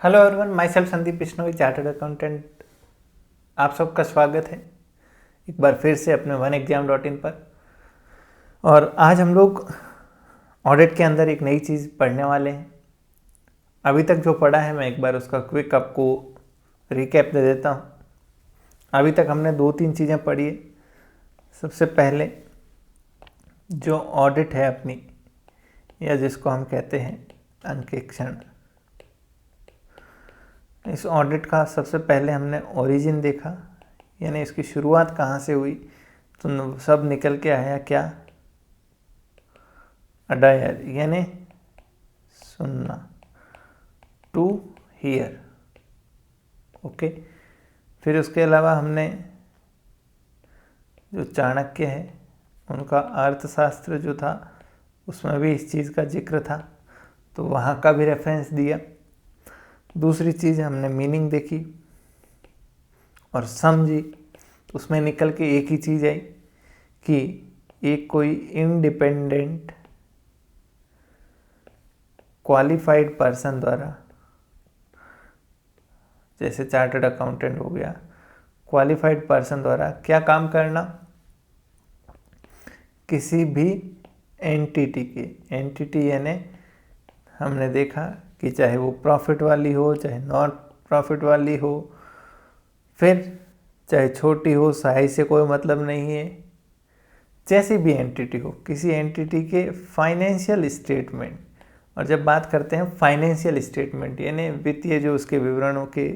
Hello everyone, my self Sandeep Bishnoi, chartered accountant. आप सबका स्वागत है एक बार फिर से अपने वन एग्जाम डॉट इन पर। और आज हम लोग ऑडिट के अंदर एक नई चीज़ पढ़ने वाले हैं। अभी तक जो पढ़ा है मैं एक बार उसका क्विक आपको रिकैप दे देता हूँ। अभी तक हमने 2-3 चीज़ें पढ़ी है। सबसे पहले जो ऑडिट है अपनी, या जिसको हम कहते हैं अंकेक्षण, इस ऑडिट का सबसे पहले हमने ओरिजिन देखा, यानी इसकी शुरुआत कहाँ से हुई। तो सब निकल के आया क्या? अडायर, यानी सुनना, टू हियर। ओके। फिर उसके अलावा हमने जो चाणक्य है उनका अर्थशास्त्र जो था उसमें भी इस चीज़ का जिक्र था, तो वहाँ का भी रेफरेंस दिया। दूसरी चीज़ हमने मीनिंग देखी और समझी, तो उसमें निकल के एक ही चीज़ आई कि एक कोई इंडिपेंडेंट क्वालिफाइड पर्सन द्वारा, जैसे चार्टर्ड अकाउंटेंट हो गया, क्वालिफाइड पर्सन द्वारा क्या काम करना, किसी भी एंटिटी के, एंटिटी यानी हमने देखा कि चाहे वो प्रॉफिट वाली हो चाहे नॉट प्रॉफिट वाली हो, फिर चाहे छोटी हो, साइज से कोई मतलब नहीं है, जैसी भी एंटिटी हो, किसी एंटिटी के फाइनेंशियल स्टेटमेंट। और जब बात करते हैं फाइनेंशियल स्टेटमेंट यानी वित्तीय जो उसके विवरणों के,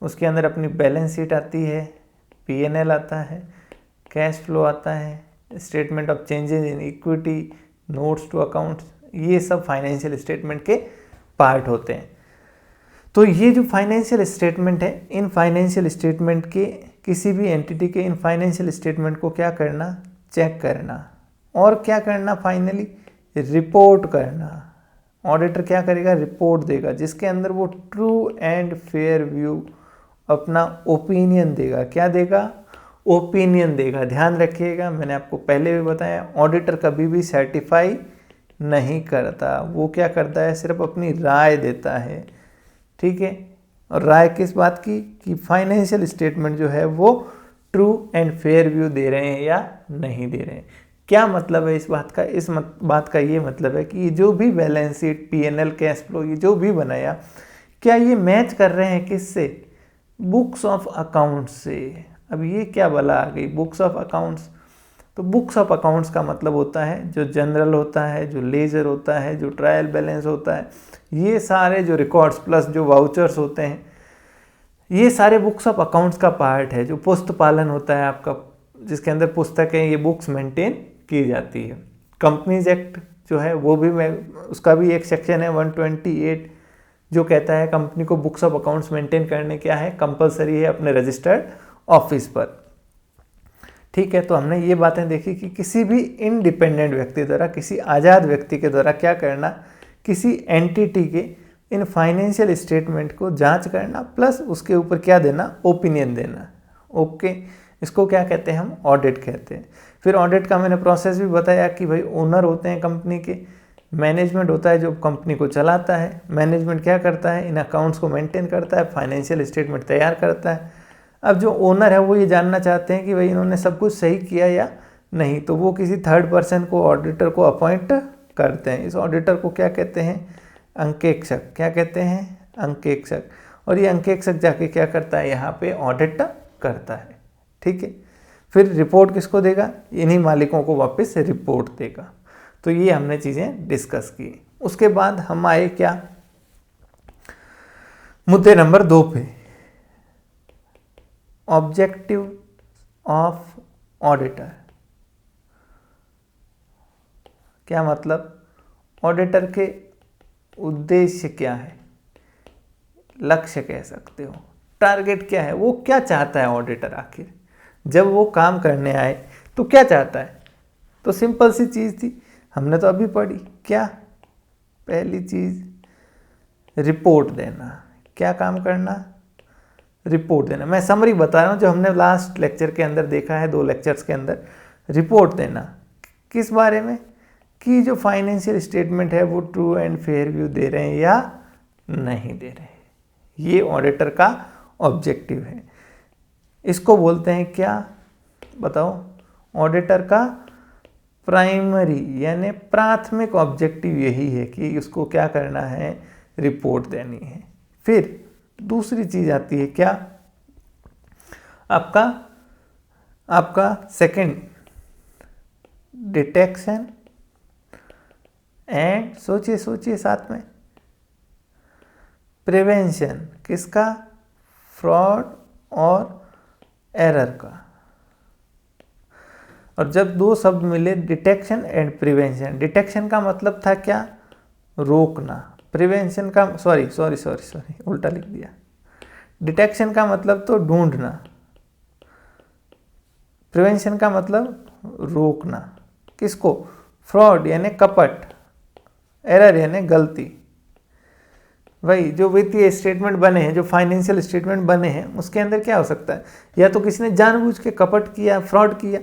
उसके अंदर अपनी बैलेंस शीट आती है, P&L आता है, कैश फ्लो आता है, statement of changes in equity, notes to accounts, ये सब फाइनेंशियल स्टेटमेंट के पार्ट होते हैं। तो ये जो फाइनेंशियल स्टेटमेंट है, इन फाइनेंशियल स्टेटमेंट के, किसी भी एंटिटी के इन फाइनेंशियल स्टेटमेंट को क्या करना? चेक करना। और क्या करना? फाइनली रिपोर्ट करना। ऑडिटर क्या करेगा? रिपोर्ट देगा, जिसके अंदर वो ट्रू एंड फेयर व्यू, अपना ओपिनियन देगा। क्या देगा? ओपिनियन देगा। ध्यान रखिएगा, मैंने आपको पहले भी बताया, ऑडिटर कभी भी सर्टिफाई नहीं करता, वो क्या करता है? सिर्फ अपनी राय देता है। ठीक है। और राय किस बात की? कि फाइनेंशियल स्टेटमेंट जो है वो ट्रू एंड फेयर व्यू दे रहे हैं या नहीं दे रहे हैं। क्या मतलब है इस बात का? बात का ये मतलब है कि जो भी balance sheet, P&L, cash flow, ये जो भी बनाया, क्या ये मैच कर रहे हैं किससे? बुक्स ऑफ अकाउंट्स से। अब ये क्या बला आ गई बुक्स ऑफ अकाउंट्स? तो बुक्स ऑफ अकाउंट्स का मतलब होता है जो जनरल होता है, जो लेजर होता है, जो ट्रायल बैलेंस होता है, ये सारे जो रिकॉर्ड्स प्लस जो वाउचर्स होते हैं, ये सारे बुक्स ऑफ अकाउंट्स का पार्ट है। जो पुस्तक पालन होता है आपका, जिसके अंदर पुस्तकें, ये बुक्स मेंटेन की जाती है। कंपनीज एक्ट जो है वो भी, मैं उसका भी एक सेक्शन है 128, जो कहता है कंपनी को बुक्स ऑफ अकाउंट्स मेंटेन करने क्या है? कंपलसरी है अपने रजिस्टर्ड ऑफिस पर। ठीक है। तो हमने ये बातें देखी कि किसी भी इंडिपेंडेंट व्यक्ति द्वारा, किसी आज़ाद व्यक्ति के द्वारा क्या करना? किसी एंटिटी के इन फाइनेंशियल स्टेटमेंट को जांच करना, प्लस उसके ऊपर क्या देना? ओपिनियन देना। ओके। इसको क्या कहते हैं? हम ऑडिट कहते हैं। फिर ऑडिट का मैंने प्रोसेस भी बताया कि भाई ओनर होते हैं कंपनी के, मैनेजमेंट होता है जो कंपनी को चलाता है, मैनेजमेंट क्या करता है? इन अकाउंट्स को मेंटेन करता है, फाइनेंशियल स्टेटमेंट तैयार करता है। अब जो ओनर है वो ये जानना चाहते हैं कि भाई इन्होंने सब कुछ सही किया या नहीं, तो वो किसी थर्ड पर्सन को, ऑडिटर को अपॉइंट करते हैं। इस ऑडिटर को क्या कहते हैं? अंकेक्षक। क्या कहते हैं? अंकेक्षक। और ये अंकेक्षक जाके क्या करता है? यहाँ पे ऑडिट करता है। ठीक है। फिर रिपोर्ट किसको देगा? इन्हीं मालिकों को वापस रिपोर्ट देगा। तो ये हमने चीज़ें डिस्कस की। उसके बाद हम आए क्या? मुद्दे नंबर 2 पे, ऑब्जेक्टिव ऑफ ऑडिटर। क्या मतलब? ऑडिटर के उद्देश्य क्या है? लक्ष्य कह सकते हो, टारगेट क्या है, वो क्या चाहता है ऑडिटर आखिर जब वो काम करने आए, तो क्या चाहता है? तो सिंपल सी चीज़ थी, हमने तो अभी पढ़ी। क्या? पहली चीज़ रिपोर्ट देना। क्या काम करना? रिपोर्ट देना। मैं समरी बता रहा हूँ जो हमने लास्ट लेक्चर के अंदर देखा है, 2 लेक्चर्स के अंदर। रिपोर्ट देना किस बारे में? कि जो फाइनेंशियल स्टेटमेंट है वो ट्रू एंड फेयर व्यू दे रहे हैं या नहीं दे रहे हैं। ये ऑडिटर का ऑब्जेक्टिव है। इसको बोलते हैं क्या, बताओ? ऑडिटर का प्राइमरी यानी प्राथमिक ऑब्जेक्टिव यही है कि उसको क्या करना है, रिपोर्ट देनी है। फिर दूसरी चीज आती है क्या, आपका सेकंड, डिटेक्शन एंड सोचिए साथ में, प्रिवेंशन। किसका? फ्रॉड और एरर का। और जब दो शब्द मिले, डिटेक्शन एंड प्रिवेंशन, डिटेक्शन का मतलब था क्या, रोकना। प्रिवेंशन का सॉरी उल्टा लिख दिया। डिटेक्शन का मतलब तो ढूंढना, प्रिवेंशन का मतलब रोकना। किसको? फ्रॉड यानी कपट, एरर यानी गलती। भाई जो वित्तीय स्टेटमेंट बने हैं, जो फाइनेंशियल स्टेटमेंट बने हैं, उसके अंदर क्या हो सकता है, या तो किसी ने जानबूझ के कपट किया, फ्रॉड किया,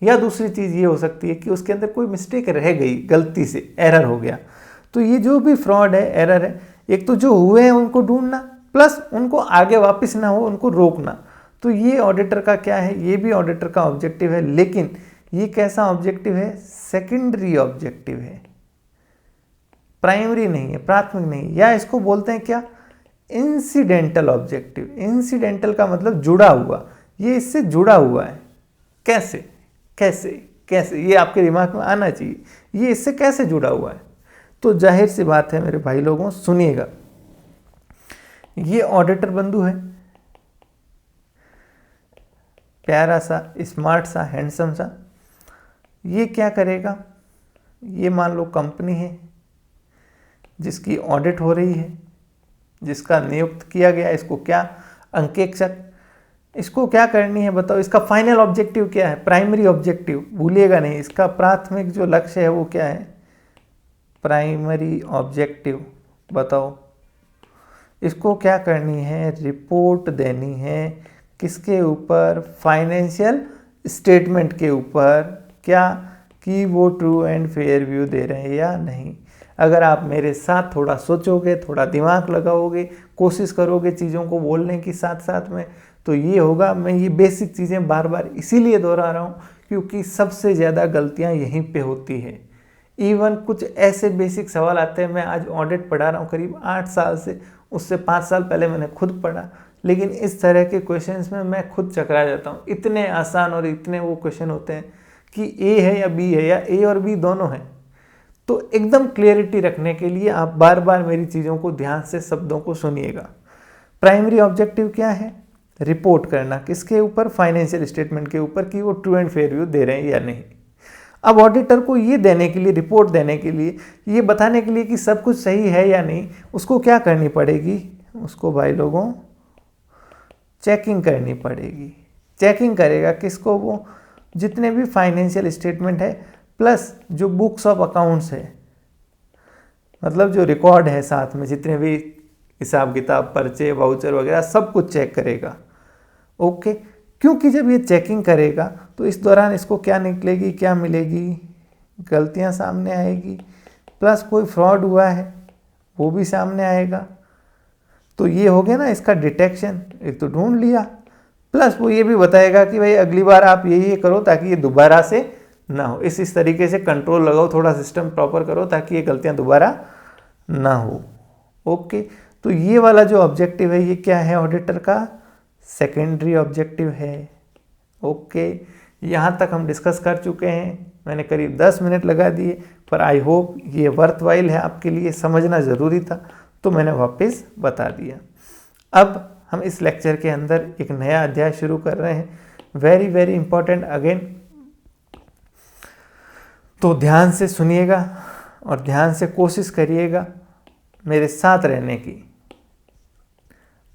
या दूसरी चीज़ ये हो सकती है कि उसके अंदर कोई मिस्टेक रह गई, गलती से एरर हो गया। तो ये जो भी फ्रॉड है, एरर है, एक तो जो हुए हैं उनको ढूंढना, प्लस उनको आगे वापस ना हो उनको रोकना। तो ये ऑडिटर का क्या है, ये भी ऑडिटर का ऑब्जेक्टिव है। लेकिन ये कैसा ऑब्जेक्टिव है, सेकेंडरी ऑब्जेक्टिव है, प्राइमरी नहीं है, प्राथमिक नहीं। या इसको बोलते हैं क्या, इंसिडेंटल ऑब्जेक्टिव। इंसिडेंटल का मतलब जुड़ा हुआ, ये इससे जुड़ा हुआ है। कैसे कैसे कैसे, ये आपके दिमाग में आना चाहिए, ये इससे कैसे जुड़ा हुआ है। तो जाहिर सी बात है मेरे भाई लोगों, सुनिएगा, ये ऑडिटर बंधु है, प्यारा सा, स्मार्ट सा, हैंडसम सा। ये क्या करेगा, ये मान लो कंपनी है जिसकी ऑडिट हो रही है, जिसका नियुक्त किया गया, इसको क्या, अंकेक्षक। इसको क्या करनी है बताओ, इसका फाइनल ऑब्जेक्टिव क्या है, प्राइमरी ऑब्जेक्टिव, भूलिएगा नहीं। इसका प्राथमिक जो लक्ष्य है वो क्या है, प्राइमरी ऑब्जेक्टिव। बताओ, इसको क्या करनी है, रिपोर्ट देनी है। किसके ऊपर, फाइनेंशियल स्टेटमेंट के ऊपर। क्या, कि वो ट्रू एंड फेयर व्यू दे रहे हैं या नहीं। अगर आप मेरे साथ थोड़ा सोचोगे, थोड़ा दिमाग लगाओगे, कोशिश करोगे चीज़ों को बोलने की साथ साथ में, तो ये होगा। मैं ये बेसिक चीज़ें बार बार इसीलिए दोहरा रहा हूँ क्योंकि सबसे ज़्यादा गलतियाँ यहीं पे होती है। इवन कुछ ऐसे बेसिक सवाल आते हैं, मैं आज ऑडिट पढ़ा रहा हूँ करीब 8 साल से, उससे 5 साल पहले मैंने खुद पढ़ा, लेकिन इस तरह के क्वेश्चंस में मैं खुद चकरा जाता हूँ। इतने आसान और इतने वो क्वेश्चन होते हैं कि ए है या बी है, या ए और बी दोनों हैं। तो एकदम क्लियरिटी रखने के लिए आप बार बार मेरी चीज़ों को ध्यान से, शब्दों को सुनिएगा। प्राइमरी ऑब्जेक्टिव क्या है, रिपोर्ट करना। किसके ऊपर, फाइनेंशियल स्टेटमेंट के ऊपर, कि वो ट्रू एंड फेयर व्यू दे रहे हैं या नहीं। अब ऑडिटर को ये देने के लिए, रिपोर्ट देने के लिए, ये बताने के लिए कि सब कुछ सही है या नहीं, उसको क्या करनी पड़ेगी, उसको भाई लोगों चेकिंग करनी पड़ेगी। चेकिंग करेगा किसको, वो जितने भी फाइनेंशियल स्टेटमेंट है प्लस जो बुक्स ऑफ अकाउंट्स है, मतलब जो रिकॉर्ड है साथ में, जितने भी हिसाब किताब, पर्चे, वाउचर वगैरह सब कुछ चेक करेगा। ओके, क्योंकि जब ये चेकिंग करेगा तो इस दौरान इसको क्या निकलेगी, क्या मिलेगी, गलतियां सामने आएगी, प्लस कोई फ्रॉड हुआ है वो भी सामने आएगा। तो ये हो गया ना इसका डिटेक्शन, एक तो ढूंढ लिया, प्लस वो ये भी बताएगा कि भाई अगली बार आप ये करो ताकि ये दोबारा से ना हो। इस तरीके से कंट्रोल लगाओ, थोड़ा सिस्टम प्रॉपर करो ताकि ये गलतियां दोबारा ना हो। ओके, तो ये वाला जो ऑब्जेक्टिव है ये क्या है ऑडिटर का, सेकेंडरी ऑब्जेक्टिव है। ओके, यहाँ तक हम डिस्कस कर चुके हैं, मैंने करीब 10 मिनट लगा दिए, पर आई होप ये वर्थवाइल है आपके लिए, समझना ज़रूरी था तो मैंने वापस बता दिया। अब हम इस लेक्चर के अंदर एक नया अध्याय शुरू कर रहे हैं, वेरी वेरी इंपॉर्टेंट अगेन। तो ध्यान से सुनिएगा और ध्यान से कोशिश करिएगा मेरे साथ रहने की।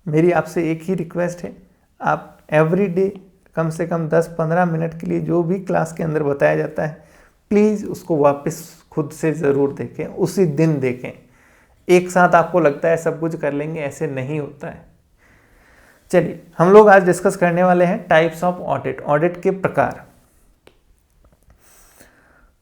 मेरी आपसे एक ही रिक्वेस्ट है, आप एवरी डे कम से कम 10-15 मिनट के लिए जो भी क्लास के अंदर बताया जाता है प्लीज़ उसको वापस खुद से ज़रूर देखें, उसी दिन देखें। एक साथ आपको लगता है सब कुछ कर लेंगे, ऐसे नहीं होता है। चलिए, हम लोग आज डिस्कस करने वाले हैं टाइप्स ऑफ ऑडिट, ऑडिट के प्रकार।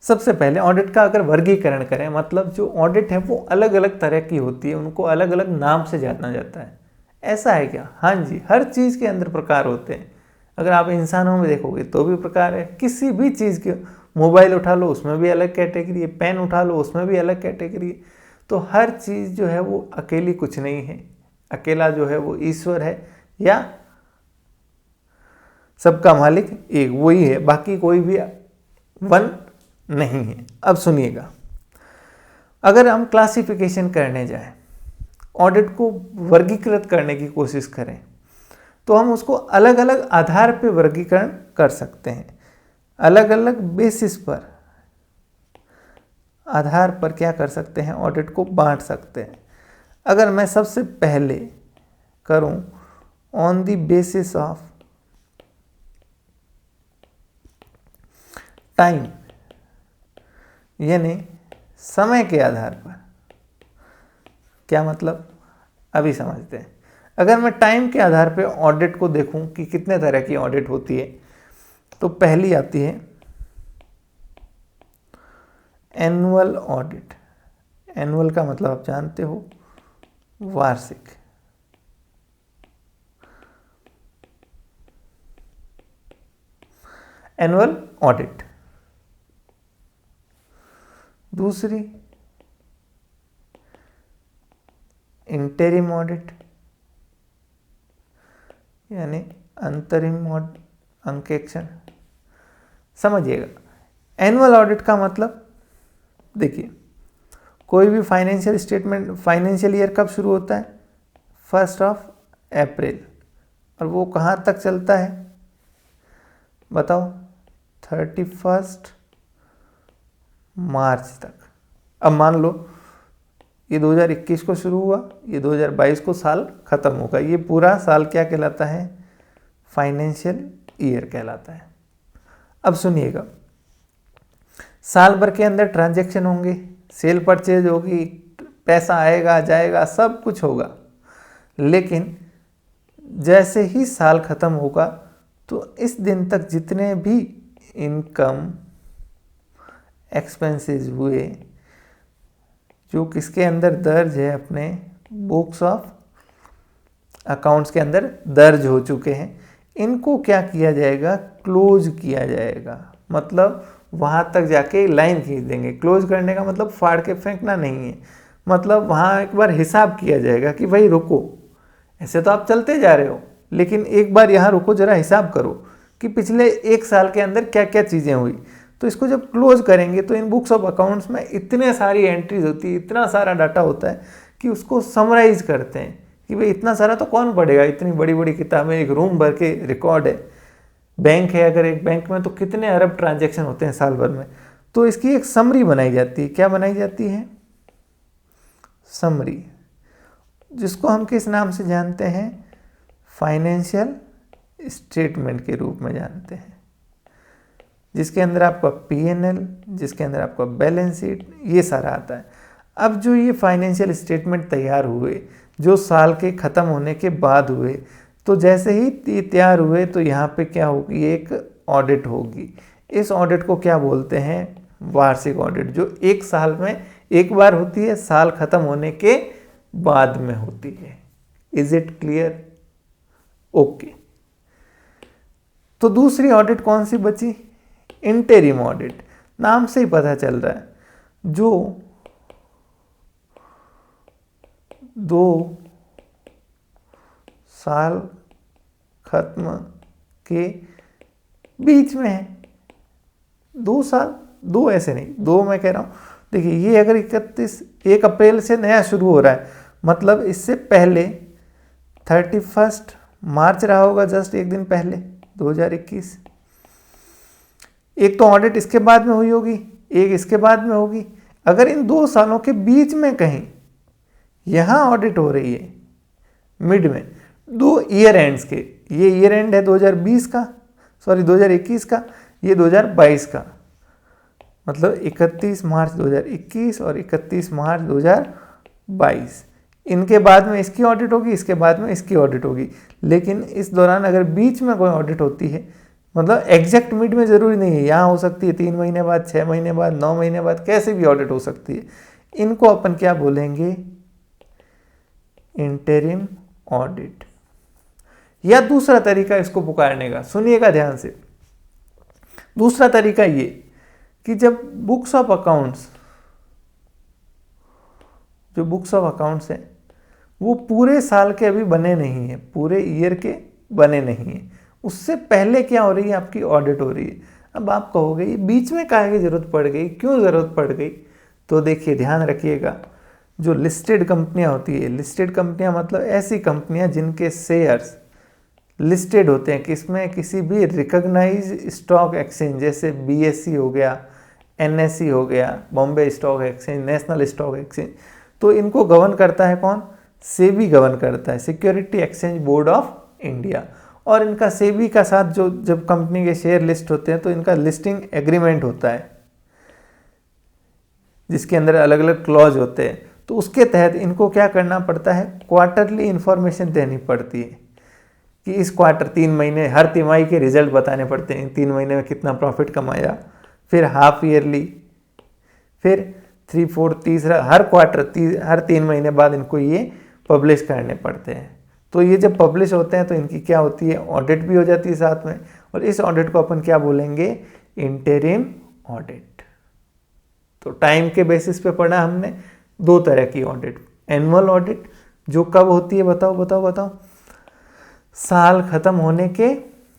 सबसे पहले ऑडिट का अगर वर्गीकरण करें, मतलब जो ऑडिट है वो अलग अलग तरह की होती है, उनको अलग अलग नाम से जाना जाता है। ऐसा है क्या? हाँ जी, हर चीज़ के अंदर प्रकार होते हैं। अगर आप इंसानों में देखोगे तो भी प्रकार है, किसी भी चीज़ के, मोबाइल उठा लो उसमें भी अलग कैटेगरी है, पेन उठा लो उसमें भी अलग कैटेगरी है। तो हर चीज़ जो है वो अकेली कुछ नहीं है, अकेला जो है वो ईश्वर है या सबका मालिक एक वही है, बाकी कोई भी वन नहीं है। अब सुनिएगा, अगर हम क्लासिफिकेशन करने जाएं, ऑडिट को वर्गीकृत करने की कोशिश करें, तो हम उसको अलग अलग आधार पर वर्गीकरण कर सकते हैं, अलग अलग बेसिस पर, आधार पर क्या कर सकते हैं, ऑडिट को बांट सकते हैं। अगर मैं सबसे पहले करूं on the basis of time, यानी समय के आधार पर, क्या मतलब अभी समझते हैं। अगर मैं टाइम के आधार पर ऑडिट को देखूं कि कितने तरह की ऑडिट होती है, तो पहली आती है एनुअल ऑडिट। एनुअल का मतलब आप जानते हो, वार्षिक। Annual audit. दूसरी इंटरिम ऑडिट, यानी अंतरिम अंकेक्षण। समझिएगा, एनुअल ऑडिट का मतलब, देखिए कोई भी फाइनेंशियल स्टेटमेंट, फाइनेंशियल ईयर कब शुरू होता है? 1 अप्रैल। और वो कहाँ तक चलता है बताओ? 31 मार्च तक। अब मान लो ये 2021 को शुरू हुआ, ये 2022 को साल खत्म होगा, ये पूरा साल क्या कहलाता है? फाइनेंशियल ईयर कहलाता है। अब सुनिएगा, साल भर के अंदर ट्रांजैक्शन होंगे, सेल परचेज होगी, पैसा आएगा जाएगा, सब कुछ होगा, लेकिन जैसे ही साल खत्म होगा तो इस दिन तक जितने भी इनकम एक्सपेंसेस हुए, जो किसके अंदर दर्ज है, अपने बुक्स ऑफ अकाउंट्स के अंदर दर्ज हो चुके हैं, इनको क्या किया जाएगा? क्लोज किया जाएगा। मतलब वहाँ तक जाके लाइन खींच देंगे। क्लोज करने का मतलब फाड़ के फेंकना नहीं है, मतलब वहाँ एक बार हिसाब किया जाएगा कि भाई रुको, ऐसे तो आप चलते जा रहे हो, लेकिन एक बार यहाँ रुको, जरा हिसाब करो कि पिछले 1 साल के अंदर क्या क्या चीज़ें हुई। तो इसको जब क्लोज करेंगे तो इन बुक्स ऑफ अकाउंट्स में इतने सारी एंट्रीज होती है, इतना सारा डाटा होता है कि उसको समराइज करते हैं कि भाई इतना सारा तो कौन पढ़ेगा, इतनी बड़ी बड़ी किताबें, एक रूम भर के रिकॉर्ड है। बैंक है, अगर एक बैंक में तो कितने अरब ट्रांजैक्शन होते हैं साल भर में, तो इसकी एक समरी बनाई जाती है। क्या बनाई जाती है? समरी, जिसको हम किस नाम से जानते हैं? फाइनेंशियल स्टेटमेंट के रूप में जानते हैं, जिसके अंदर आपका P&L, जिसके अंदर आपका बैलेंस शीट, ये सारा आता है। अब जो ये फाइनेंशियल स्टेटमेंट तैयार हुए, जो साल के ख़त्म होने के बाद हुए, तो जैसे ही ये तैयार हुए तो यहाँ पे क्या होगी? एक ऑडिट होगी। इस ऑडिट को क्या बोलते हैं? वार्षिक ऑडिट, जो 1 साल में एक बार होती है, साल खत्म होने के बाद में होती है। Is it clear? ओके। तो दूसरी ऑडिट कौन सी बची? Interim audit. नाम से ही पता चल रहा है, जो 2 साल खत्म के बीच में है। 2 साल, 2 ऐसे नहीं, 2 मैं कह रहा हूँ। देखिए ये अगर 1 अप्रैल से नया शुरू हो रहा है, मतलब इससे पहले 31 मार्च रहा होगा, जस्ट एक दिन पहले 2021। एक तो ऑडिट इसके बाद में हुई होगी, एक इसके बाद में होगी। अगर इन 2 सालों के बीच में कहीं यहाँ ऑडिट हो रही है, मिड में, 2 ईयर एंड्स के, ये ईयर एंड है 2020 का, सॉरी 2021 का, ये 2022 का, मतलब 31 मार्च 2021 और 31 मार्च 2022। इनके बाद में इसकी ऑडिट होगी, इसके बाद में इसकी ऑडिट होगी। लेकिन इस दौरान अगर बीच में कोई ऑडिट होती है, मतलब एग्जैक्ट मिड में ज़रूरी नहीं है, यहाँ हो सकती है 3 महीने बाद, 6 महीने बाद, 9 महीने बाद, कैसे भी ऑडिट हो सकती है। इनको अपन क्या बोलेंगे? Interim audit. या दूसरा तरीका इसको पुकारने का, सुनिएगा ध्यान से, दूसरा तरीका ये कि जब बुक्स ऑफ अकाउंट्स, जो बुक्स ऑफ अकाउंट्स हैं वो पूरे साल के अभी बने नहीं है, पूरे ईयर के बने नहीं है, उससे पहले क्या हो रही है, आपकी ऑडिट हो रही है। अब आप कहोगे ये बीच में काहे की जरूरत पड़ गई, क्यों जरूरत पड़ गई? तो देखिए ध्यान रखिएगा, जो लिस्टेड कंपनियां होती है, लिस्टेड कंपनियां मतलब ऐसी कंपनियां जिनके शेयर्स लिस्टेड होते हैं, किसमें, किसी भी रिकॉग्नाइज स्टॉक एक्सचेंज, जैसे बीएसई हो गया, एनएसई हो गया, Bombay stock exchange, national stock exchange. तो इनको गवर्न करता है कौन? सेबी गवर्न करता है, security exchange board of India. और इनका सेबी का साथ जो जब कंपनी के शेयर लिस्ट होते हैं तो इनका लिस्टिंग एग्रीमेंट होता है, जिसके अंदर अलग अलग क्लॉज होते हैं। तो उसके तहत इनको क्या करना पड़ता है, क्वार्टरली इंफॉर्मेशन देनी पड़ती है कि इस क्वार्टर, 3 महीने, हर तिमाही के रिजल्ट बताने पड़ते हैं, 3 महीने में कितना प्रॉफिट कमाया, फिर हाफ ईयरली, फिर 3/4, तीसरा, हर क्वार्टर, हर 3 महीने बाद इनको ये पब्लिश करने पड़ते हैं। तो ये जब पब्लिश होते हैं तो इनकी क्या होती है, ऑडिट भी हो जाती है साथ में। और इस ऑडिट को अपन क्या बोलेंगे, इंटरिम ऑडिट। तो टाइम के बेसिस पे पढ़ा हमने 2 तरह की ऑडिट। एनुअल ऑडिट जो कब होती है, बताओ बताओ बताओ, साल खत्म होने के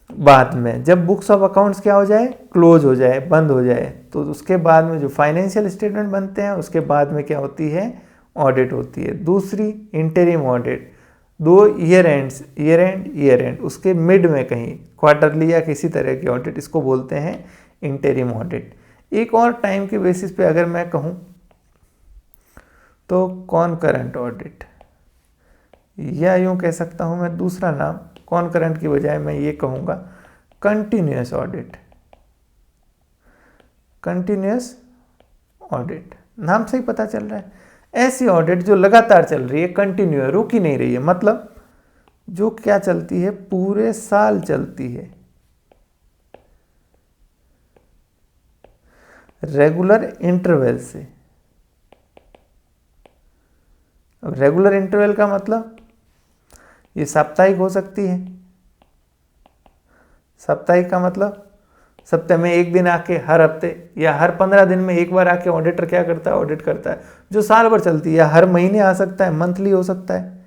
बाद में, जब बुक्स ऑफ अकाउंट्स क्या हो जाए, क्लोज हो जाए, बंद हो जाए, तो उसके बाद में जो फाइनेंशियल स्टेटमेंट बनते हैं उसके बाद में क्या होती है, ऑडिट होती है। दूसरी interim audit, 2 year ends, year and, उसके मिड में कहीं क्वार्टरली या किसी तरह की ऑडिट, इसको बोलते हैं इंटरिम ऑडिट। एक और टाइम के बेसिस पे अगर मैं कहूँ तो कॉनकरेंट ऑडिट, या यूँ कह सकता हूँ मैं दूसरा नाम, कॉनकरेंट की बजाय मैं ये कहूँगा कंटिन्यूअस ऑडिट। कंटिन्यूअस ऑडिट नाम से ही पता चल रहा है, ऐसी ऑडिट जो लगातार चल रही है, कंटिन्यू है, रुकी नहीं रही है, मतलब जो क्या चलती है, पूरे साल चलती है, रेगुलर इंटरवल से। अब रेगुलर इंटरवल का मतलब ये साप्ताहिक हो सकती है, साप्ताहिक का मतलब सप्ताह में एक दिन आके, हर हफ्ते या हर 15 दिन में एक बार आके ऑडिटर क्या करता है, ऑडिट करता है, जो साल भर चलती है, या हर महीने आ सकता है, मंथली हो सकता है।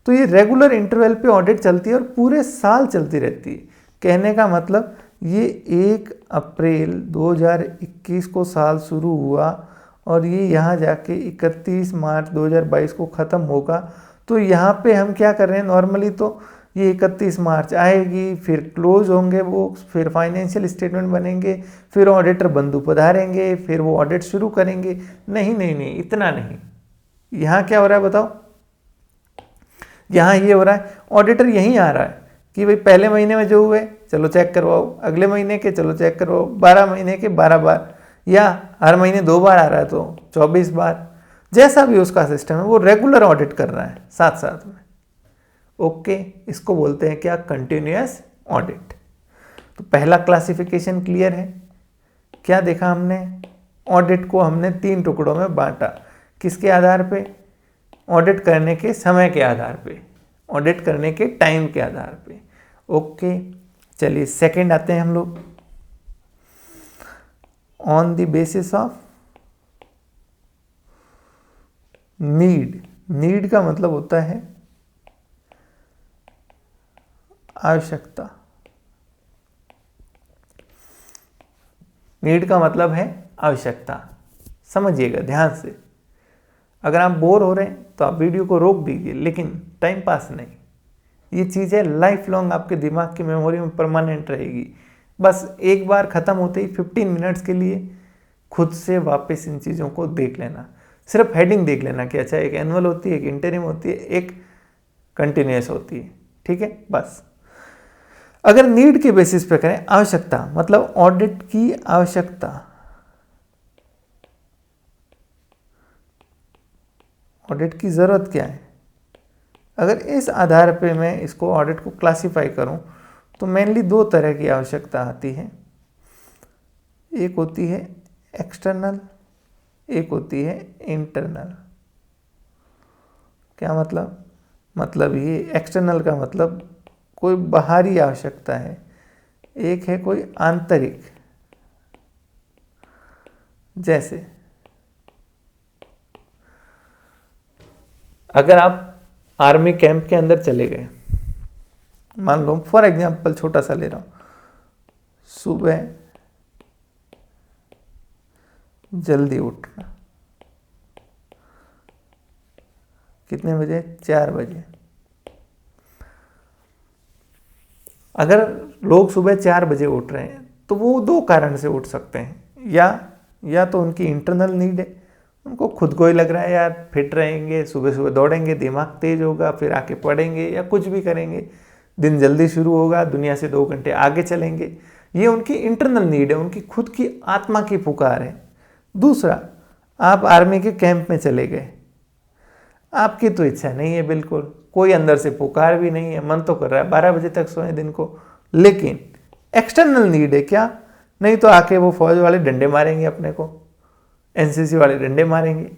तो ये रेगुलर इंटरवल पे ऑडिट चलती है और पूरे साल चलती रहती है। कहने का मतलब ये 1 अप्रैल 2021 को साल शुरू हुआ और ये यहाँ जाके 31 मार्च 2022 को ख़त्म होगा। तो यहाँ पे हम क्या कर रहे हैं, नॉर्मली तो ये 31 मार्च आएगी, फिर क्लोज होंगे बुक्स, फिर फाइनेंशियल स्टेटमेंट बनेंगे, फिर ऑडिटर बंधु पधारेंगे, फिर वो ऑडिट शुरू करेंगे। नहीं नहीं नहीं, इतना नहीं। यहाँ क्या हो रहा है बताओ, यहाँ ये हो रहा है, ऑडिटर यहीं आ रहा है कि भाई पहले महीने में जो हुए चलो चेक करवाओ, अगले महीने के चलो चेक करवाओ, 12 महीने के 12 बार, या हर महीने 2 बार आ रहा है तो 24 बार, जैसा भी उसका सिस्टम है वो रेगुलर ऑडिट कर रहा है साथ साथ में। ओके, इसको बोलते हैं क्या, कंटिन्यूअस ऑडिट। तो पहला क्लासिफिकेशन क्लियर है। क्या देखा हमने, ऑडिट को हमने 3 टुकड़ों में बांटा, किसके आधार पे, ऑडिट करने के समय के आधार पे, ऑडिट करने के टाइम के आधार पे। ओके, चलिए सेकंड आते हैं हम लोग, on the basis of need. Need का मतलब होता है आवश्यकता। नीड का मतलब है आवश्यकता, समझिएगा ध्यान से। अगर आप बोर हो रहे हैं तो आप वीडियो को रोक दीजिए, लेकिन टाइम पास नहीं। ये चीज़ें लाइफ लॉन्ग आपके दिमाग की मेमोरी में परमानेंट रहेगी। बस एक बार ख़त्म होते ही 15 मिनट्स के लिए खुद से वापस इन चीज़ों को देख लेना, सिर्फ हेडिंग देख लेना कि अच्छा एक एनुअल होती है, एक इंटरिम होती है, एक कंटिन्यूअस होती है, ठीक है। बस अगर नीड के बेसिस पे करें, आवश्यकता मतलब ऑडिट की आवश्यकता, ऑडिट की ज़रूरत क्या है। अगर इस आधार पे मैं इसको ऑडिट को क्लासिफाई करूं तो मेनली 2 तरह की आवश्यकता आती है, एक होती है एक्सटर्नल, एक होती है इंटरनल। क्या मतलब, मतलब ये एक्सटर्नल का मतलब कोई बाहरी आवश्यकता है, एक है कोई आंतरिक। जैसे अगर आप आर्मी कैंप के अंदर चले गए, मान लो फॉर एग्जांपल छोटा सा ले रहा हूं, सुबह जल्दी उठना, कितने बजे? 4 बजे। अगर लोग सुबह 4 बजे उठ रहे हैं तो वो 2 कारण से उठ सकते हैं, या तो उनकी इंटरनल नीड है, उनको खुद को ही लग रहा है यार फिट रहेंगे, सुबह सुबह दौड़ेंगे, दिमाग तेज होगा, फिर आके पढ़ेंगे या कुछ भी करेंगे, दिन जल्दी शुरू होगा, दुनिया से 2 घंटे आगे चलेंगे। ये उनकी इंटरनल नीड है, उनकी खुद की आत्मा की पुकार है। दूसरा, आप आर्मी के कैंप में चले गए, आपकी तो इच्छा नहीं है, बिल्कुल कोई अंदर से पुकार भी नहीं है, मन तो कर रहा है 12 बजे तक सोए दिन को, लेकिन एक्सटर्नल नीड है क्या? नहीं तो आके वो फौज वाले डंडे मारेंगे अपने को, एनसीसी वाले डंडे मारेंगे।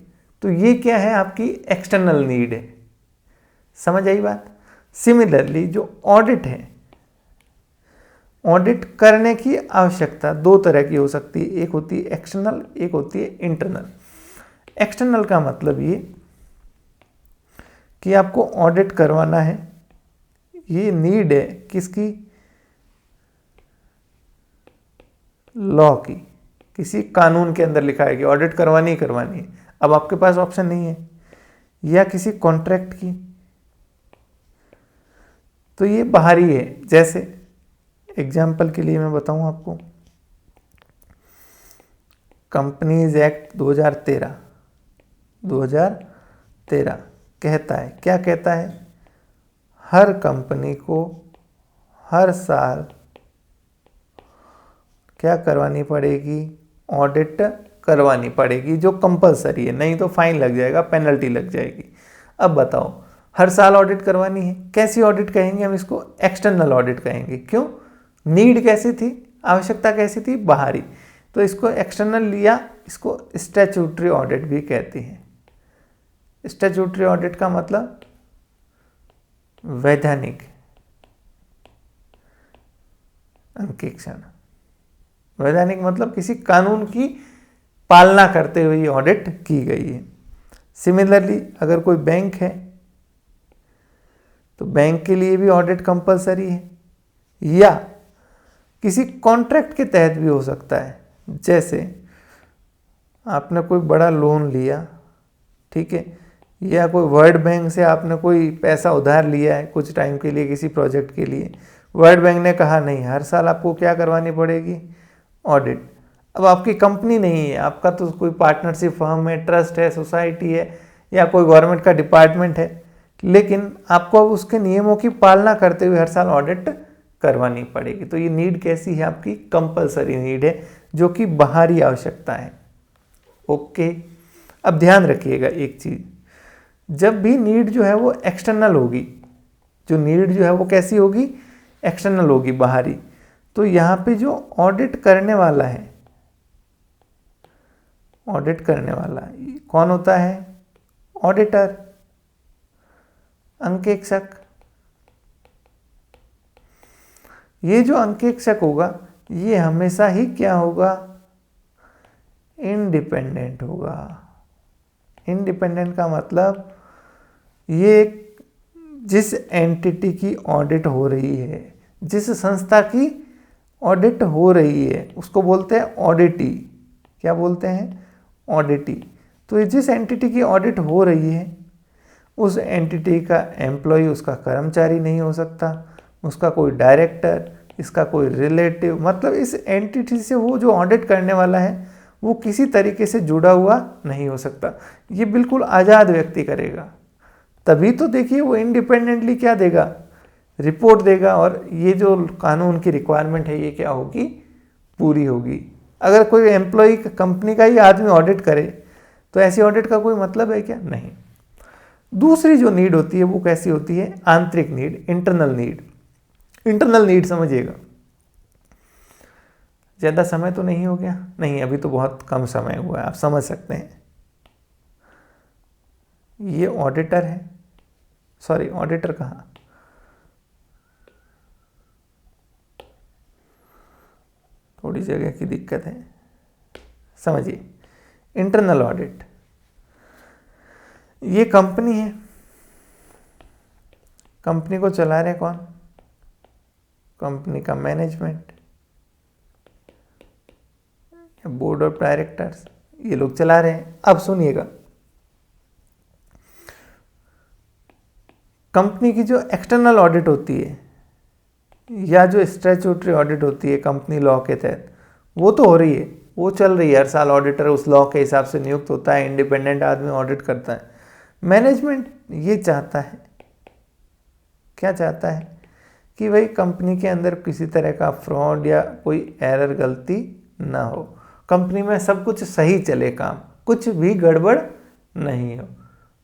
तो ये क्या है? आपकी एक्सटर्नल नीड है। समझ आई बात? सिमिलरली जो ऑडिट है, ऑडिट करने की आवश्यकता 2 तरह की हो सकती है, एक होती है एक्सटर्नल, एक होती है इंटरनल। एक्सटर्नल का मतलब ये कि आपको ऑडिट करवाना है, ये नीड है किसकी? लॉ की, किसी कानून के अंदर लिखा है कि ऑडिट करवानी ही करवानी है, अब आपके पास ऑप्शन नहीं है, या किसी कॉन्ट्रैक्ट की, तो ये बाहरी है। जैसे एग्जाम्पल के लिए मैं बताऊं आपको, कंपनीज एक्ट 2013 कहता है, क्या कहता है? हर कंपनी को हर साल क्या करवानी पड़ेगी? ऑडिट करवानी पड़ेगी, जो कंपलसरी है, नहीं तो फाइन लग जाएगा, पेनल्टी लग जाएगी। अब बताओ, हर साल ऑडिट करवानी है, कैसी ऑडिट कहेंगे हम इसको? एक्सटर्नल ऑडिट कहेंगे। क्यों? नीड कैसी थी? आवश्यकता कैसी थी? बाहरी। तो इसको एक्सटर्नल लिया, इसको स्टैट्यूटरी ऑडिट भी कहते हैं। स्टैट्यूटरी ऑडिट का मतलब वैधानिक अंकेक्षण। वैधानिक मतलब किसी कानून की पालना करते हुए ये ऑडिट की गई है। सिमिलरली अगर कोई बैंक है तो बैंक के लिए भी ऑडिट कंपलसरी है, या किसी कॉन्ट्रैक्ट के तहत भी हो सकता है। जैसे आपने कोई बड़ा लोन लिया, ठीक है, या कोई वर्ल्ड बैंक से आपने कोई पैसा उधार लिया है कुछ टाइम के लिए किसी प्रोजेक्ट के लिए, वर्ल्ड बैंक ने कहा नहीं, हर साल आपको क्या करवानी पड़ेगी? ऑडिट। अब आपकी कंपनी नहीं है, आपका तो कोई पार्टनरशिप फर्म है, ट्रस्ट है, सोसाइटी है, या कोई गवर्नमेंट का डिपार्टमेंट है, लेकिन आपको अब उसके नियमों की पालना करते हुए हर साल ऑडिट करवानी पड़ेगी। तो ये नीड कैसी है? आपकी कंपलसरी नीड है, जो कि बाहरी आवश्यकता है। ओके, अब ध्यान रखिएगा एक चीज, जब भी नीड जो है वो एक्सटर्नल होगी, जो नीड जो है वो कैसी होगी? एक्सटर्नल होगी, बाहरी। तो यहाँ पे जो ऑडिट करने वाला है, ऑडिट करने वाला कौन होता है? ऑडिटर, अंकेक्षक। ये जो अंकेक्षक होगा ये हमेशा ही क्या होगा? इंडिपेंडेंट होगा। इंडिपेंडेंट का मतलब ये जिस एंटिटी की ऑडिट हो रही है, जिस संस्था की ऑडिट हो रही है, उसको बोलते हैं ऑडिटी। क्या बोलते हैं? ऑडिटी। तो ये जिस एंटिटी की ऑडिट हो रही है, उस एंटिटी का एम्प्लॉय उसका कर्मचारी नहीं हो सकता, उसका कोई डायरेक्टर, इसका कोई रिलेटिव, मतलब इस एंटिटी से वो जो ऑडिट करने वाला है वो किसी तरीके से जुड़ा हुआ नहीं हो सकता। ये बिल्कुल आज़ाद व्यक्ति करेगा, तभी तो देखिए वो इंडिपेंडेंटली क्या देगा? रिपोर्ट देगा, और ये जो कानून की रिक्वायरमेंट है ये क्या होगी? पूरी होगी। अगर कोई एम्प्लॉय कंपनी का ही आदमी ऑडिट करे तो ऐसी ऑडिट का कोई मतलब है क्या? नहीं। दूसरी जो नीड होती है वो कैसी होती है? आंतरिक need, internal need. Internal need समझिएगा। ज़्यादा समय तो नहीं हो गया? नहीं, अभी तो बहुत कम समय हुआ है, आप समझ सकते हैं। ये ऑडिटर है, सॉरी ऑडिटर कहाँ, थोड़ी जगह की दिक्कत है, समझिए। इंटरनल ऑडिट, ये कंपनी है, कंपनी को चला रहे कौन, कंपनी का मैनेजमेंट, बोर्ड ऑफ डायरेक्टर्स, ये लोग चला रहे हैं। अब सुनिएगा, कंपनी की जो एक्सटर्नल ऑडिट होती है या जो स्टैट्यूटरी ऑडिट होती है कंपनी लॉ के तहत, वो तो हो रही है, वो चल रही है। हर साल ऑडिटर उस लॉ के हिसाब से नियुक्त होता है, इंडिपेंडेंट आदमी ऑडिट करता है। मैनेजमेंट ये चाहता है, क्या चाहता है कि भाई कंपनी के अंदर किसी तरह का फ्रॉड या कोई एरर, गलती ना हो, कंपनी में सब कुछ सही चले, काम कुछ भी गड़बड़ नहीं हो,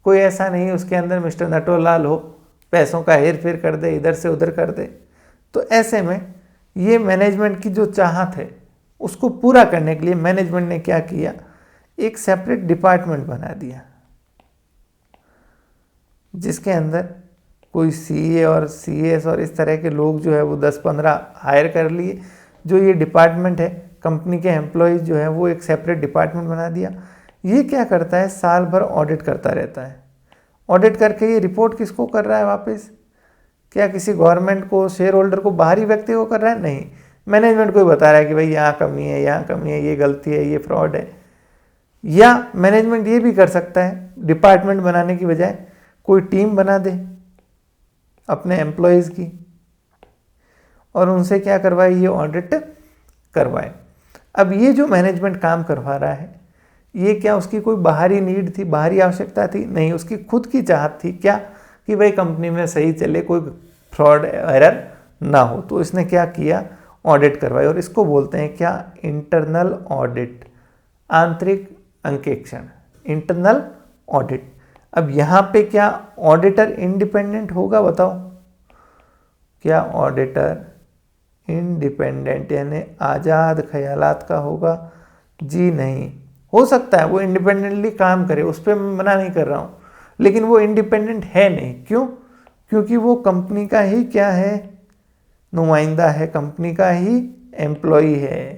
कोई ऐसा नहीं उसके अंदर मिस्टर नटोलाल हो, पैसों का हेर फेर कर दे, इधर से उधर कर दे। तो ऐसे में ये मैनेजमेंट की जो चाहत है उसको पूरा करने के लिए मैनेजमेंट ने क्या किया, एक सेपरेट डिपार्टमेंट बना दिया, जिसके अंदर कोई सीए और सीएस और इस तरह के लोग जो है वो 10-15 हायर कर लिए। जो ये डिपार्टमेंट है, कंपनी के एम्प्लॉयज़ जो है वो एक सेपरेट डिपार्टमेंट बना दिया। ये क्या करता है, साल भर ऑडिट करता रहता है। ऑडिट करके ये रिपोर्ट किसको कर रहा है वापस, क्या किसी गवर्नमेंट को, शेयर होल्डर को, बाहरी व्यक्ति को कर रहा है, नहीं, मैनेजमेंट को ही बता रहा है कि भाई यहाँ कमी है, यहाँ कमी है, ये गलती है, ये फ्रॉड है। या मैनेजमेंट ये भी कर सकता है, डिपार्टमेंट बनाने की बजाय कोई टीम बना दे अपने एम्प्लॉयज़ की और उनसे क्या करवाए, ये ऑडिट करवाए। अब ये जो मैनेजमेंट काम करवा रहा है, ये क्या उसकी कोई बाहरी नीड थी, बाहरी आवश्यकता थी, नहीं, उसकी खुद की चाहत थी, क्या कि भाई कंपनी में सही चले, कोई फ्रॉड एरर ना हो। तो इसने क्या किया, ऑडिट करवाई, और इसको बोलते हैं क्या, इंटरनल ऑडिट, आंतरिक अंकेक्षण, इंटरनल ऑडिट। अब यहाँ पे क्या ऑडिटर इंडिपेंडेंट होगा, बताओ, क्या ऑडिटर इंडिपेंडेंट यानी आज़ाद ख्यालात का होगा? जी नहीं, हो सकता है वो इंडिपेंडेंटली काम करे, उस पर मैं मना नहीं कर रहा हूँ, लेकिन वो इंडिपेंडेंट है नहीं। क्यों? क्योंकि वो कंपनी का ही क्या है, नुमाइंदा है, कंपनी का ही एम्प्लॉई है,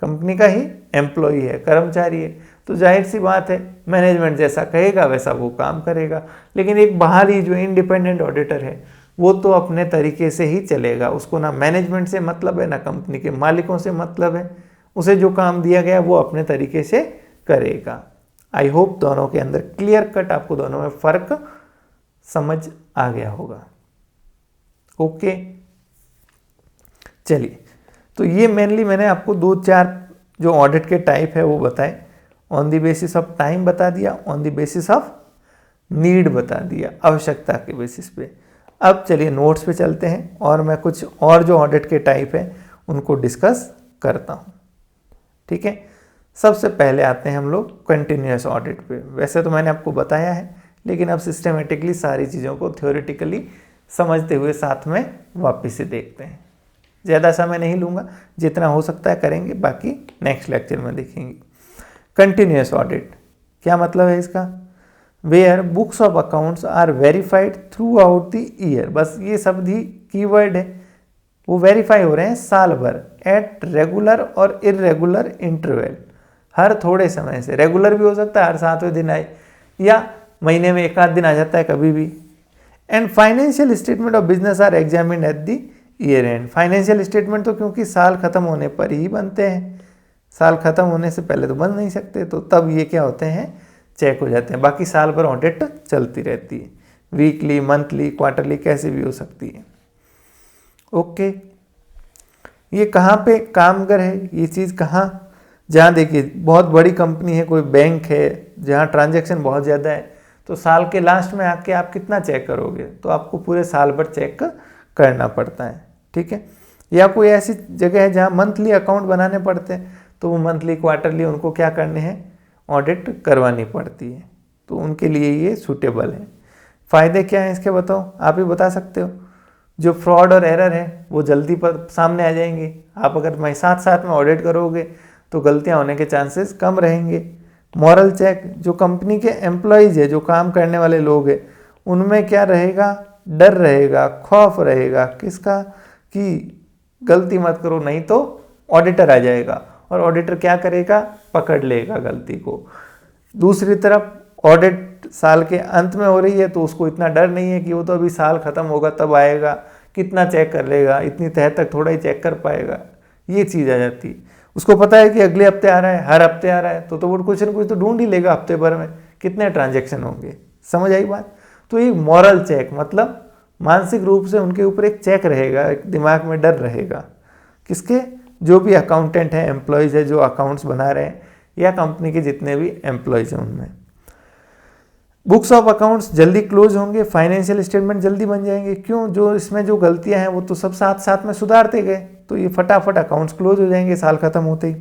कंपनी का ही एम्प्लॉई है, कर्मचारी है। तो जाहिर सी बात है मैनेजमेंट जैसा कहेगा वैसा वो काम करेगा। लेकिन एक बाहरी जो इंडिपेंडेंट ऑडिटर है वो तो अपने तरीके से ही चलेगा, उसको ना मैनेजमेंट से मतलब है, ना कंपनी के मालिकों से मतलब है, उसे जो काम दिया गया वो अपने तरीके से करेगा। आई होप दोनों के अंदर क्लियर कट आपको दोनों में फ़र्क समझ आ गया होगा। ओके, चलिए, तो ये मेनली मैंने आपको 2-4 जो ऑडिट के टाइप है वो बताए। On the basis of time बता दिया, on the basis of need बता दिया, आवश्यकता के बेसिस पे। अब चलिए नोट्स पे चलते हैं और मैं कुछ और जो ऑडिट के टाइप है उनको डिस्कस करता हूँ। ठीक है, सबसे पहले आते हैं हम लोग कंटिन्यूअस ऑडिट पे। वैसे तो मैंने आपको बताया है, लेकिन अब सिस्टमेटिकली सारी चीज़ों को थ्योरेटिकली समझते हुए साथ में वापस से देखते हैं। ज़्यादा समय नहीं लूँगा, जितना हो सकता है करेंगे, बाकी नेक्स्ट लेक्चर में देखेंगे। कंटिन्यूअस ऑडिट क्या मतलब है इसका? Where books of accounts are verified throughout the year. बस ये शब्द ही कीवर्ड है, वो वेरीफाई हो रहे हैं साल भर, एट रेगुलर और इरेगुलर इंटरवल, हर थोड़े समय से। रेगुलर भी हो सकता है हर 7वें दिन आए, या महीने में 1 आध दिन आ जाता है कभी भी। And financial statement of business are examined at the year end. Financial statement तो क्योंकि साल खत्म होने पर ही बनते हैं, साल खत्म होने से पहले तो बन नहीं सकते, तो तब ये क्या होते हैं, चेक हो जाते हैं। बाकी साल भर ऑडिट चलती रहती है, वीकली, मंथली, क्वार्टरली, कैसे भी हो सकती है। ओके, ये कहाँ पे कामगर है, ये चीज़ कहाँ, जहाँ देखिए बहुत बड़ी कंपनी है, कोई बैंक है जहाँ ट्रांजैक्शन बहुत ज़्यादा है, तो साल के लास्ट में आके आप कितना चेक करोगे, तो आपको पूरे साल भर चेक करना पड़ता है। ठीक है, या कोई ऐसी जगह है जहाँ मंथली अकाउंट बनाने पड़ते हैं, तो वो मंथली, क्वार्टरली उनको क्या करने हैं, ऑडिट करवानी पड़ती है, तो उनके लिए ये सूटेबल है। फ़ायदे क्या हैं इसके, बताओ, आप ही बता सकते हो। जो फ्रॉड और एरर है वो जल्दी पर सामने आ जाएंगे। आप अगर साथ साथ में ऑडिट करोगे तो गलतियां होने के चांसेस कम रहेंगे। मॉरल चेक, जो कंपनी के एम्प्लॉयज़ है, जो काम करने वाले लोग हैं, उनमें क्या रहेगा, डर रहेगा, खौफ रहेगा किसका, कि गलती मत करो नहीं तो ऑडिटर आ जाएगा, और ऑडिटर क्या करेगा, पकड़ लेगा गलती को। दूसरी तरफ ऑडिट साल के अंत में हो रही है तो उसको इतना डर नहीं है कि वो तो अभी साल खत्म होगा तब आएगा, कितना चेक कर लेगा, इतनी तह तक थोड़ा ही चेक कर पाएगा, ये चीज़ आ जाती है। उसको पता है कि अगले हफ्ते आ रहा है, हर हफ्ते आ रहा है, तो वो कुछ ना कुछ तो ढूंढ ही लेगा हफ्ते भर में कितने ट्रांजैक्शन होंगे। समझ आई बात। तो एक मॉरल चेक, मतलब मानसिक रूप से उनके ऊपर एक चेक रहेगा, एक दिमाग में डर रहेगा किसके, जो भी अकाउंटेंट हैं, एम्प्लॉयज़ है जो अकाउंट्स बना रहे हैं, या कंपनी के जितने भी एम्प्लॉयज़ हैं उनमें। बुक्स ऑफ अकाउंट्स जल्दी क्लोज होंगे, फाइनेंशियल स्टेटमेंट जल्दी बन जाएंगे। क्यों, जो इसमें जो गलतियां हैं वो तो सब साथ साथ में सुधारते गए, तो ये फटाफट अकाउंट्स क्लोज हो जाएंगे साल खत्म होते ही।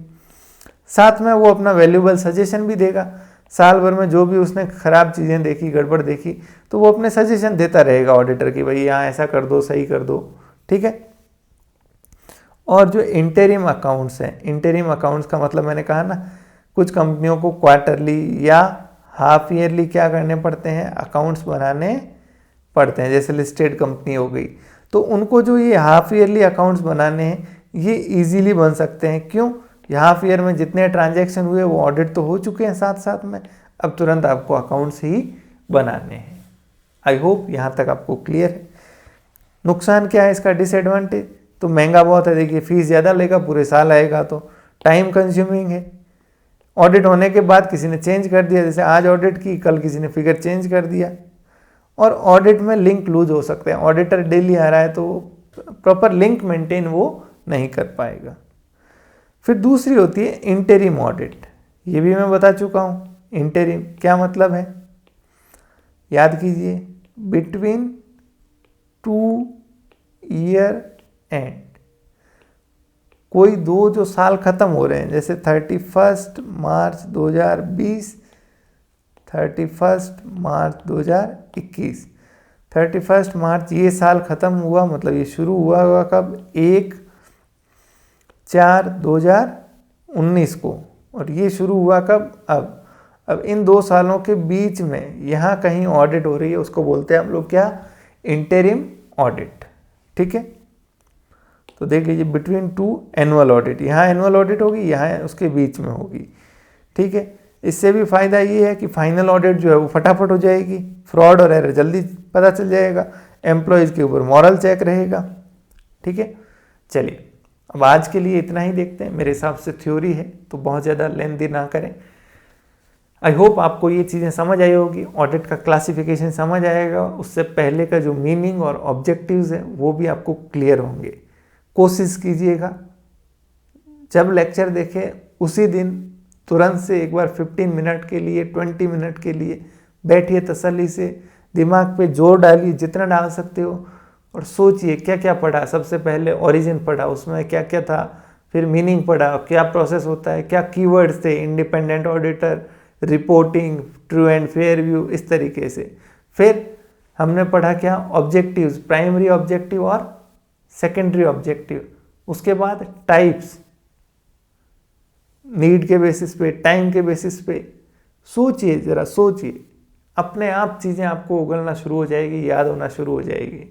साथ में वो अपना वैल्यूएबल सजेशन भी देगा, साल भर में जो भी उसने खराब चीज़ें देखी, गड़बड़ देखी, तो वो अपने सजेशन देता रहेगा ऑडिटर की, भाई यहाँ ऐसा कर दो, सही कर दो, ठीक है। और जो इंटरिम अकाउंट्स हैं, इंटरिम अकाउंट्स का मतलब मैंने कहा ना, कुछ कंपनियों को क्वार्टरली या हाफ ईयरली क्या करने पड़ते हैं, अकाउंट्स बनाने पड़ते हैं। जैसे लिस्टेड कंपनी हो गई, तो उनको जो ये हाफ ईयरली अकाउंट्स बनाने हैं ये इजीली बन सकते हैं। क्यों, हाफ ईयर में जितने ट्रांजैक्शन हुए वो ऑडिट तो हो चुके हैं साथ साथ में, अब तुरंत आपको अकाउंट्स ही बनाने हैं। आई होप यहाँ तक आपको क्लियर है। नुकसान क्या है इसका, डिसएडवांटेज तो महंगा बहुत है, देखिए फीस ज़्यादा लेगा, पूरे साल आएगा तो टाइम कंज्यूमिंग है। ऑडिट होने के बाद किसी ने चेंज कर दिया, जैसे आज ऑडिट की, कल किसी ने फिगर चेंज कर दिया। और ऑडिट में लिंक लूज हो सकते हैं, ऑडिटर डेली आ रहा है तो प्रॉपर लिंक मेंटेन वो नहीं कर पाएगा। फिर दूसरी होती है इंटरिम ऑडिट, ये भी मैं बता चुका हूँ। इंटरिम क्या मतलब है, याद कीजिए, बिटवीन 2 ईयर एंड, कोई दो जो साल खत्म हो रहे हैं, जैसे 31 मार्च 2020, 31 मार्च 2021, 31 मार्च ये साल खत्म हुआ, मतलब ये शुरू हुआ कब, 1/4/2019 को, और ये शुरू हुआ कब, अब इन 2 सालों के बीच में यहाँ कहीं ऑडिट हो रही है, उसको बोलते हैं हम लोग क्या, इंटरिम ऑडिट, ठीक है। तो देख लीजिए, बिटवीन 2 एनुअल ऑडिट, यहाँ एनुअल ऑडिट होगी, यहाँ उसके बीच में होगी, ठीक है। इससे भी फायदा ये है कि फाइनल ऑडिट जो है वो फटाफट हो जाएगी, फ्रॉड और एरर जल्दी पता चल जाएगा, एम्प्लॉयज़ के ऊपर मॉरल चेक रहेगा, ठीक है। चलिए, अब आज के लिए इतना ही देखते हैं। मेरे हिसाब से थ्योरी है तो बहुत ज़्यादा लेंथी ना करें। आई होप आपको ये चीज़ें समझ आई होगी, ऑडिट का क्लासिफिकेशन समझ आएगा, उससे पहले का जो मीनिंग और ऑब्जेक्टिव्स है वो भी आपको क्लियर होंगे। कोशिश कीजिएगा जब लेक्चर देखें उसी दिन तुरंत से एक बार 15 मिनट के लिए, 20 मिनट के लिए बैठिए, तसल्ली से दिमाग पे जोर डालिए जितना डाल सकते हो, और सोचिए क्या क्या पढ़ा। सबसे पहले ओरिजिन पढ़ा, उसमें क्या क्या था, फिर मीनिंग पढ़ा, क्या प्रोसेस होता है, क्या कीवर्ड्स थे, independent auditor, reporting, true and fair view, इस तरीके से। फिर हमने पढ़ा क्या, ऑब्जेक्टिव्स, प्राइमरी ऑब्जेक्टिव और सेकेंडरी ऑब्जेक्टिव। उसके बाद टाइप्स, नीड के बेसिस पे, टाइम के बेसिस पे। सोचिए, ज़रा सोचिए, अपने आप चीज़ें आपको उगलना शुरू हो जाएगी, याद होना शुरू हो जाएगी,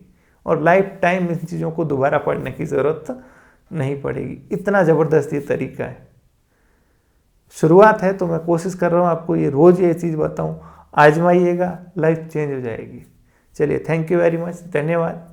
और लाइफ टाइम इन चीज़ों को दोबारा पढ़ने की ज़रूरत नहीं पड़ेगी। इतना ज़बरदस्त ये तरीका है। शुरुआत है तो मैं कोशिश कर रहा हूँ आपको ये रोज़ ये चीज़ बताऊँ, आजमाइएगा, लाइफ चेंज हो जाएगी। चलिए, थैंक यू वेरी मच, धन्यवाद।